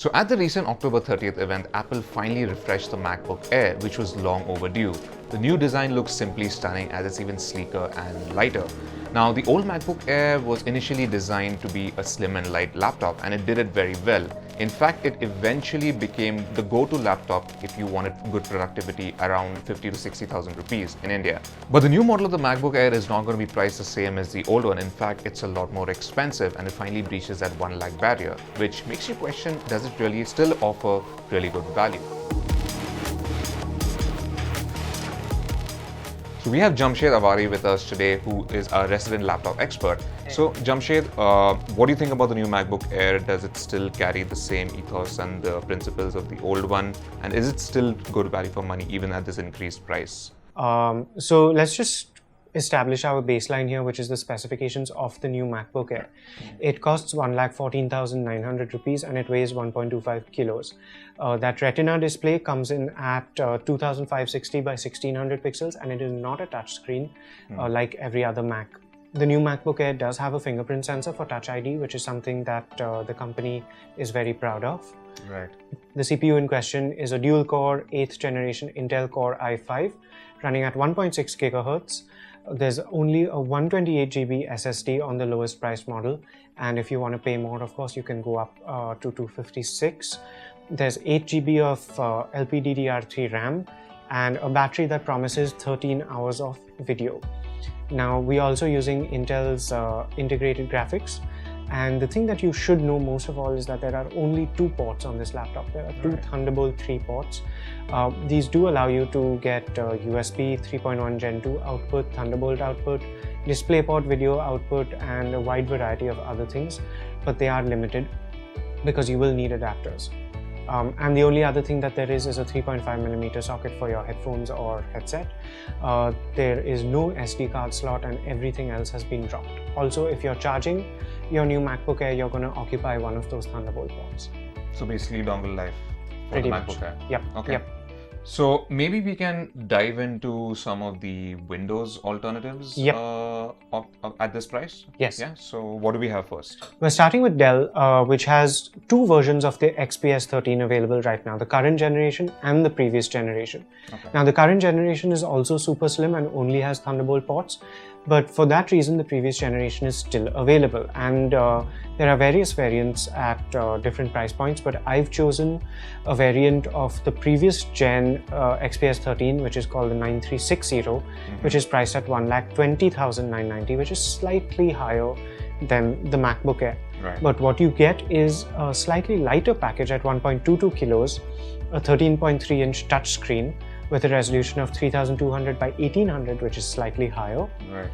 So at the recent October 30th event, Apple finally refreshed the MacBook Air, which was long overdue. The new design looks simply stunning as it's even sleeker and lighter. Now, the old MacBook Air was initially designed to be a slim and light laptop, and it did it very well. In fact, it eventually became the go-to laptop if you wanted good productivity around 50 to 60,000 rupees in India. But the new model of the MacBook Air is not going to be priced the same as the old one. In fact, it's a lot more expensive, and it finally breaches that 1 lakh barrier, which makes you question, does it really still offer really good value? So we have Jamshed Avari with us today, who is a resident laptop expert. So Jamshed, what do you think about the new MacBook Air? Does it still carry the same ethos and the principles of the old one? And is it still good value for money even at this increased price? So let's just establish our baseline here, which is the specifications of the new MacBook Air. It costs 1,14,900 rupees and it weighs 1.25 kilos. That Retina display comes in at 2560 by 1600 pixels, and it is not a touchscreen like every other Mac. The new MacBook Air does have a fingerprint sensor for Touch ID, which is something that the company is very proud of. Right. The CPU in question is a dual-core 8th generation Intel Core i5 running at 1.6 gigahertz. There's only a 128 GB SSD on the lowest price model, and if you want to pay more, of course, you can go up to 256. There's 8 GB of LPDDR3 RAM and a battery that promises 13 hours of video. Now, we're also using Intel's integrated graphics, and the thing that you should know most of all is that there are only 2 ports on this laptop. There are 2 Thunderbolt 3 ports. These do allow you to get USB 3.1 Gen 2 output, Thunderbolt output, DisplayPort video output, and a wide variety of other things, but they are limited because you will need adapters. And the only other thing that there is a 3.5mm socket for your headphones or headset. There is no SD card slot, and everything else has been dropped. Also, if you're charging your new MacBook Air, you're going to occupy one of those Thunderbolt ports. So basically dongle life for Pretty the much. MacBook Air. Yep. Okay. Yep. So maybe we can dive into some of the Windows alternatives at this price? Yes. Yeah. So what do we have first? We're starting with Dell, which has 2 versions of the XPS 13 available right now, the current generation and the previous generation. Okay. Now, the current generation is also super slim and only has Thunderbolt ports, but for that reason, the previous generation is still available. And there are various variants at different price points, but I've chosen a variant of the previous gen XPS 13, which is called the 9360, which is priced at 1,20,990, which is slightly higher than the MacBook Air. Right. But what you get is a slightly lighter package at 1.22 kilos, a 13.3-inch touchscreen with a resolution of 3200 by 1800, which is slightly higher. Right.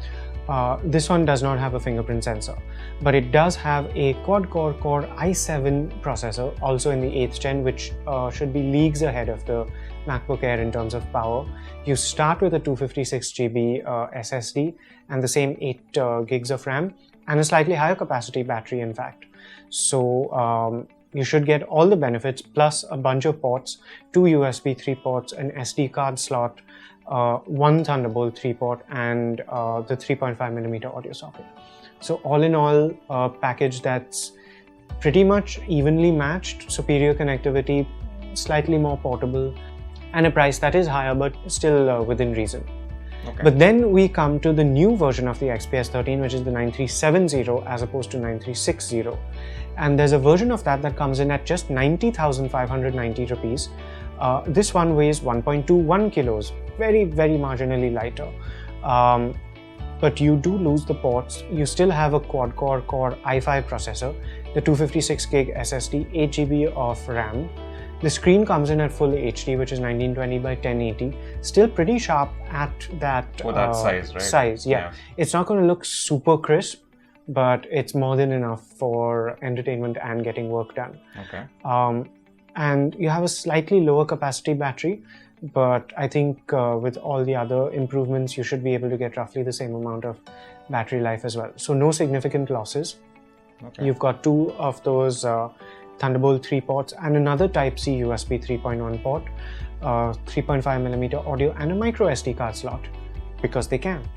This one does not have a fingerprint sensor, but it does have a quad-core Core i7 processor, also in the 8th gen, which should be leagues ahead of the MacBook Air in terms of power. You start with a 256 GB SSD and the same 8 gigs of RAM, and a slightly higher capacity battery, in fact. So you should get all the benefits plus a bunch of ports, 2 USB 3 ports, an SD card slot, 1 Thunderbolt 3 port, and the 3.5mm audio socket. So all in all, a package that's pretty much evenly matched, superior connectivity, slightly more portable, and a price that is higher but still within reason. Okay. But then we come to the new version of the XPS 13, which is the 9370 as opposed to 9360. And there's a version of that comes in at just 90,590 rupees. This one weighs 1.21 kilos, very, very marginally lighter. But you do lose the ports. You still have a quad-core Core i5 processor, the 256 gig SSD, 8 GB of RAM. The screen comes in at full HD, which is 1920 by 1080. Still pretty sharp at that, for that size, right? Size, yeah. It's not going to look super crisp, but it's more than enough for entertainment and getting work done. Okay. And you have a slightly lower capacity battery, but I think with all the other improvements, you should be able to get roughly the same amount of battery life as well. So no significant losses. Okay. You've got 2 of those Thunderbolt 3 ports and another Type-C USB 3.1 port, 3.5mm audio, and a micro SD card slot, because they can.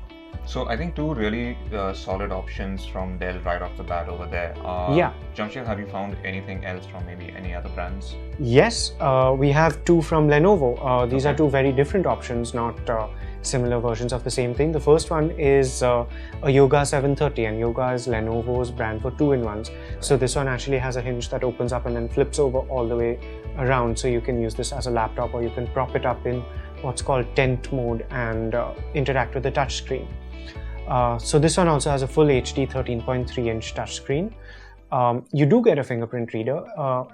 So I think two really solid options from Dell right off the bat over there. Yeah. Jamshid, have you found anything else from maybe any other brands? Yes, we have two from Lenovo. These are Okay. two very different options, not similar versions of the same thing. The first one is a Yoga 730, and Yoga is Lenovo's brand for two-in-ones. So this one actually has a hinge that opens up and then flips over all the way around. So you can use this as a laptop, or you can prop it up in what's called tent mode and interact with the touchscreen. So this one also has a full HD 13.3-inch touchscreen. You do get a fingerprint reader.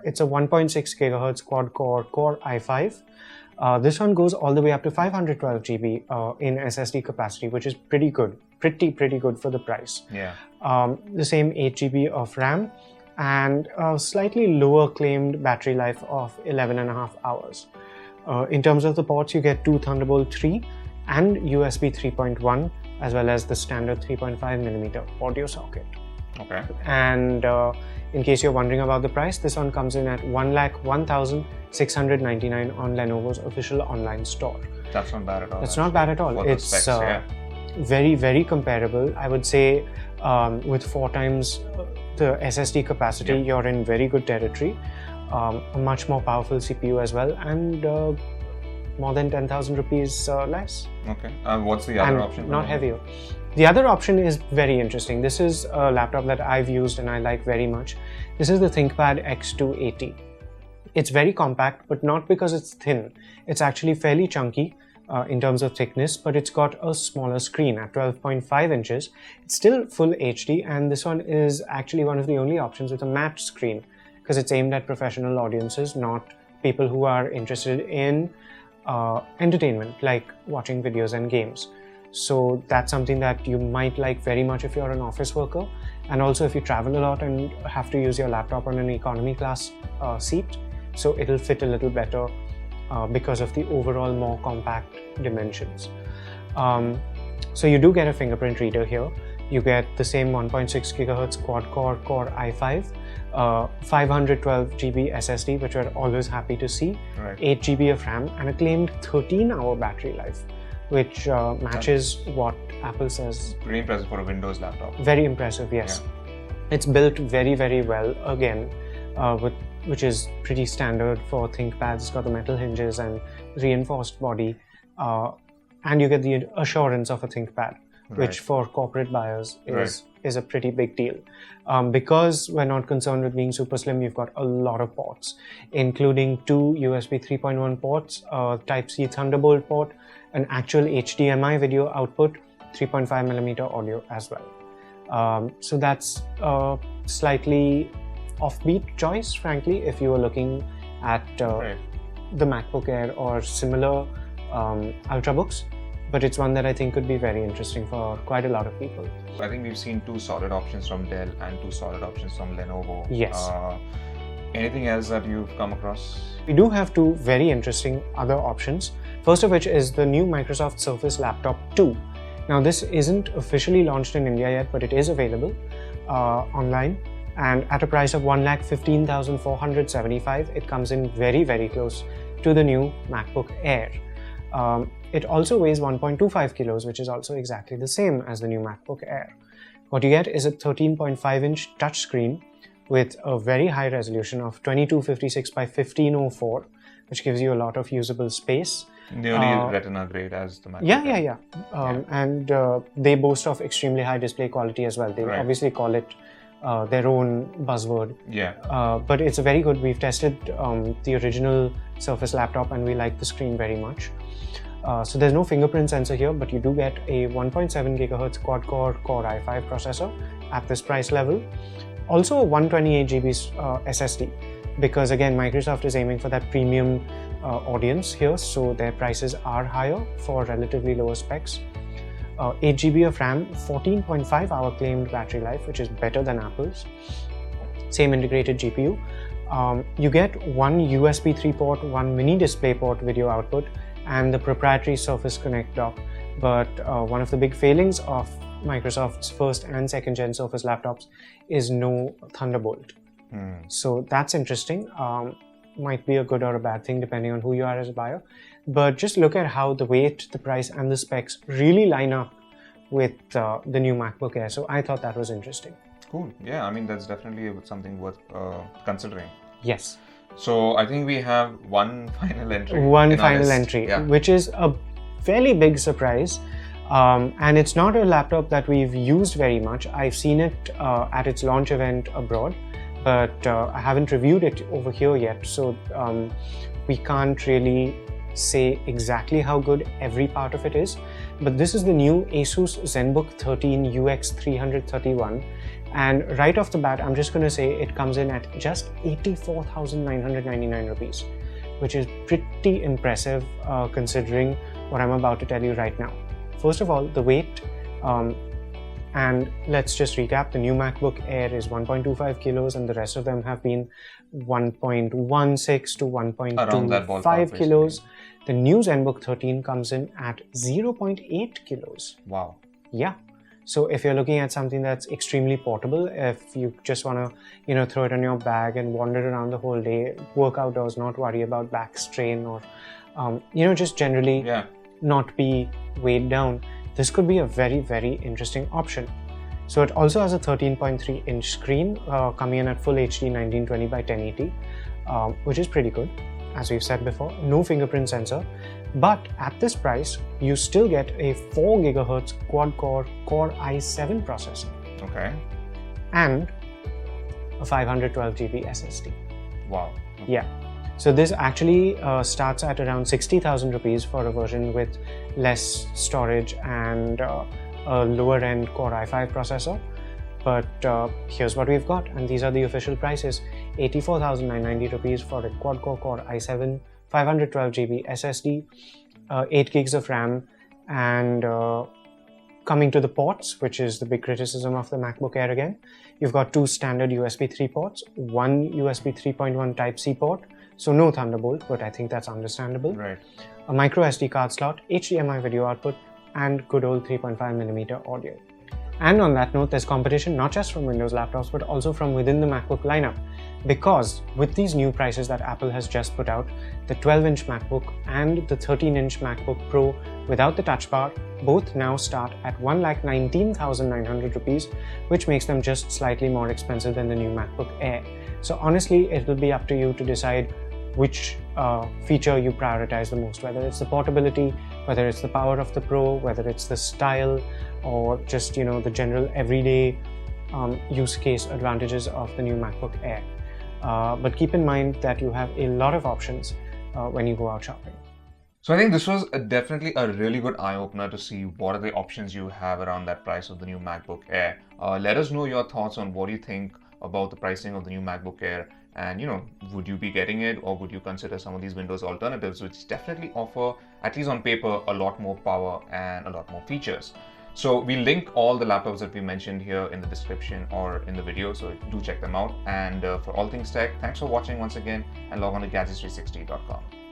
It's a 1.6 gigahertz quad-core Core i5. This one goes all the way up to 512 GB in SSD capacity, which is pretty good, pretty good for the price. Yeah. The same 8 GB of RAM and a slightly lower claimed battery life of 11.5 hours. In terms of the ports, you get two Thunderbolt 3 and USB 3.1, as well as the standard 3.5mm audio socket. Okay. And in case you're wondering about the price, this one comes in at 1,01,699 on Lenovo's official online store. That's not bad at all. That's not bad at all. For the It's specs, yeah. very comparable. I would say with 4 times the SSD capacity, Yeah. you're in very good territory. A much more powerful CPU as well, and more than 10,000 rupees less. Okay. What's the other And option? not heavier. The other option is very interesting. This is a laptop that I've used and I like very much. This is the ThinkPad X280. It's very compact, but not because it's thin. It's actually fairly chunky in terms of thickness, but it's got a smaller screen at 12.5 inches. It's still full HD, and this one is actually one of the only options with a matte screen, because it's aimed at professional audiences, not people who are interested in entertainment, like watching videos and games. So that's something that you might like very much if you're an office worker, and also if you travel a lot and have to use your laptop on an economy class seat. So it'll fit a little better because of the overall more compact dimensions. So you do get a fingerprint reader here. You get the same 1.6 gigahertz quad-core Core i5, 512 GB SSD, which we're always happy to see, Right. 8 GB of RAM, and a claimed 13-hour battery life, which matches what Apple says. Pretty impressive for a Windows laptop. Very impressive, yes. It's built very well, again, which is pretty standard for ThinkPads. It's got the metal hinges and reinforced body, and you get the assurance of a ThinkPad, which for corporate buyers is a pretty big deal. Because we're not concerned with being super slim, you've got a lot of ports, including 2 USB 3.1 ports, Type-C Thunderbolt port, an actual HDMI video output, 3.5mm audio as well. So that's a slightly offbeat choice, frankly, if you were looking at the MacBook Air or similar Ultrabooks. But it's one that I think could be very interesting for quite a lot of people. I think we've seen two solid options from Dell and two solid options from Lenovo. Yes. Anything else that you've come across? We do have two very interesting other options. First of which is the new Microsoft Surface Laptop 2. Now this isn't officially launched in India yet, but it is available online, and at a price of 1,15,475, it comes in very close to the new MacBook Air. It also weighs 1.25 kilos, which is also exactly the same as the new MacBook Air. What you get is a 13.5-inch touchscreen with a very high resolution of 2256 by 1504, which gives you a lot of usable space. Nearly Retina grade as the MacBook Air. Yeah. And they boast of extremely high display quality as well. They obviously call it their own buzzword. Yeah. But it's very good. We've tested the original Surface laptop and we like the screen very much. So there's no fingerprint sensor here, but you do get a 1.7 gigahertz quad-core Core i5 processor at this price level. Also a 128 GB SSD, because again, Microsoft is aiming for that premium audience here, so their prices are higher for relatively lower specs. 8 GB of RAM, 14.5 hour claimed battery life, which is better than Apple's. Same integrated GPU. You get one USB 3 port, one mini display port video output, and the proprietary Surface Connect dock. But one of the big failings of Microsoft's first and second gen Surface laptops is no Thunderbolt. So that's interesting. Might be a good or a bad thing depending on who you are as a buyer. But just look at how the weight, the price, and the specs really line up with the new MacBook Air. So I thought that was interesting. Cool. Yeah, I mean, that's definitely something worth considering. Yes. So I think we have one final entry. One in our final list. entry, Yeah. which is a fairly big surprise. And it's not a laptop that we've used very much. I've seen it at its launch event abroad, but I haven't reviewed it over here yet. So we can't really say exactly how good every part of it is. But this is the new Asus ZenBook 13 UX331. And right off the bat, I'm just going to say it comes in at just 84,999 rupees, which is pretty impressive considering what I'm about to tell you right now. First of all, the weight, and let's just recap. The new MacBook Air is 1.25 kilos and the rest of them have been 1.16 to 1.25 kilos. The new ZenBook 13 comes in at 0.8 kilos. Wow. Yeah. So if you're looking at something that's extremely portable, if you just want to, throw it on your bag and wander around the whole day, work outdoors, not worry about back strain or, just generally not be weighed down, this could be a very, very interesting option. So it also has a 13.3 inch screen coming in at Full HD 1920 by 1080, which is pretty good. As we've said before, no fingerprint sensor, but at this price, you still get a 4 GHz quad-core Core i7 processor. Okay. And a 512 GB SSD. Wow. Okay. Yeah. So this actually starts at around 60,000 rupees for a version with less storage and a lower-end Core i5 processor. But here's what we've got, and these are the official prices. 84,990 rupees for a quad-core Core i7, 512 GB SSD, 8 gigs of RAM, and coming to the ports, which is the big criticism of the MacBook Air again, you've got 2 standard USB 3 ports, 1 USB 3.1 Type-C port, so no Thunderbolt, but I think that's understandable. Right. A micro SD card slot, HDMI video output, and good old 3.5mm audio. And on that note, there's competition not just from Windows laptops, but also from within the MacBook lineup. Because with these new prices that Apple has just put out, the 12-inch MacBook and the 13-inch MacBook Pro without the touch bar both now start at 1,19,900 rupees, which makes them just slightly more expensive than the new MacBook Air. So honestly, it will be up to you to decide which feature you prioritize the most, whether it's the portability, whether it's the power of the Pro, whether it's the style, or just the general everyday use case advantages of the new MacBook Air. But keep in mind that you have a lot of options when you go out shopping. So I think this was definitely a really good eye-opener to see what are the options you have around that price of the new MacBook Air. Let us know your thoughts on what you think about the pricing of the new MacBook Air, and would you be getting it, or would you consider some of these Windows alternatives, which definitely offer, at least on paper, a lot more power and a lot more features. So we'll link all the laptops that we mentioned here in the description or in the video, so do check them out. And for all things tech, thanks for watching once again, and log on to gadgets360.com.